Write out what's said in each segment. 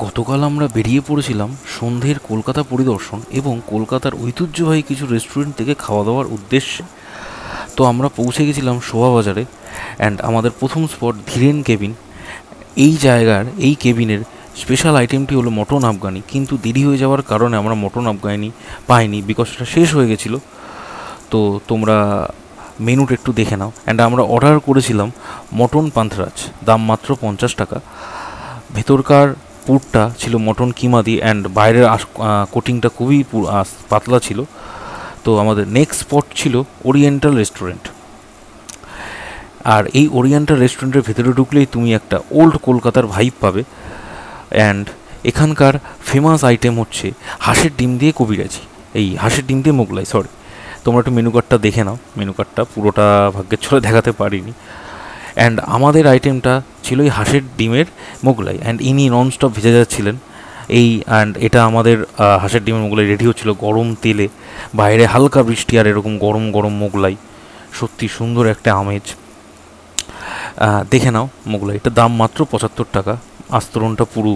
গতকাল আমরা বেরিয়ে পড়েছিলাম সন্ধ্যের কলকাতা পরিদর্শন এবং কলকাতার ঐতিহ্যবাহী কিছু রেস্টুরেন্ট থেকে খাওয়া দাওয়ার উদ্দেশ্যে। তো আমরা পৌঁছে গেছিলাম শোভাবাজারে, অ্যান্ড আমাদের প্রথম স্পট ধীরেন কেবিন। এই জায়গার এই কেবিনের স্পেশাল আইটেমটি হলো মটন আফগানি, কিন্তু দেরি হয়ে যাওয়ার কারণে আমরা মটন আফগানি পাইনি, বিকজ সেটা শেষ হয়ে গেছিলো। তো তোমরা মেনুটা একটু দেখে নাও। অ্যান্ড আমরা অর্ডার করেছিলাম মটন পান্থরাজ, দাম মাত্র 50 টাকা। ভেতরকার পুরটা ছিল মটন কিমা দিয়ে, অ্যান্ড বাইরের কোটিংটা খুবই পাতলা ছিল। তো আমাদের নেক্সট স্পট ছিল ওরিয়েন্টাল রেস্টুরেন্ট। আর এই ওরিয়েন্টাল রেস্টুরেন্টের ভেতরে ঢুকলেই তুমি একটা ওল্ড কলকাতার ভাইব পাবে। অ্যান্ড এখানকার ফেমাস আইটেম হচ্ছে হাঁসের ডিম দিয়ে কবিরাজি, এই হাঁসের ডিম দিয়ে মোগলাই। তোমরা একটু মেনু কার্ডটা দেখে নাও। মেনু কার্ডটা পুরোটা ভাগ্যের ছলে দেখাতে পারিনি। অ্যান্ড আমাদের আইটেমটা ছিল এই হাঁসের ডিমের মোগলাই, অ্যান্ড ইনি ননস্টপ ভেজে যাচ্ছিলেন অ্যান্ড এটা আমাদের হাঁসের ডিমের মোগলাই রেডি হচ্ছিল গরম তেলে, বাইরে হালকা বৃষ্টি আর এরকম গরম গরম মোগলাই, সত্যি সুন্দর একটা আমেজ। দেখে নাও মোগলাইটার দাম মাত্র 75 টাকা, আস্তরণটা পুরো।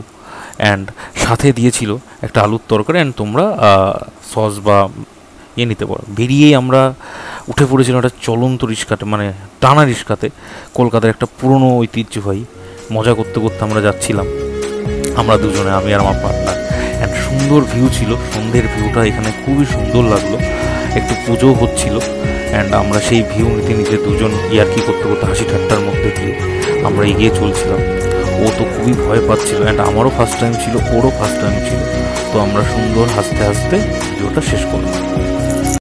অ্যান্ড সাথে দিয়েছিল একটা আলুর তরকারি, অ্যান্ড তোমরা সস বা নিতে পারো। বেরিয়েই আমরা উঠে পড়েছিলাম একটা চলন্ত রিক্সাতে, মানে টানা রিক্সাতে, কলকাতার একটা পুরনো ঐতিহ্যবাহী। মজা করতে করতে আমরা যাচ্ছিলাম, আমরা দুজনে, আমি আর আমার পার্টনার। অ্যান্ড সুন্দর ভিউ ছিল, সন্ধ্যের ভিউটা এখানে খুবই সুন্দর লাগলো। একটু পুজো হচ্ছিল, অ্যান্ড আমরা সেই ভিউ নিতে নিতে দুজন ইয়ার্কি করতে করতে হাসি ঠাট্টার মধ্যে দিয়ে আমরা এগিয়ে চলছিলাম। ও তো খুবই ভয় পাচ্ছিল, অ্যান্ড আমারও ফার্স্ট টাইম ছিল, ওরও ফার্স্ট টাইম ছিল। তো আমরা সুন্দর হাসতে হাসতে ভিডিওটা শেষ করলাম।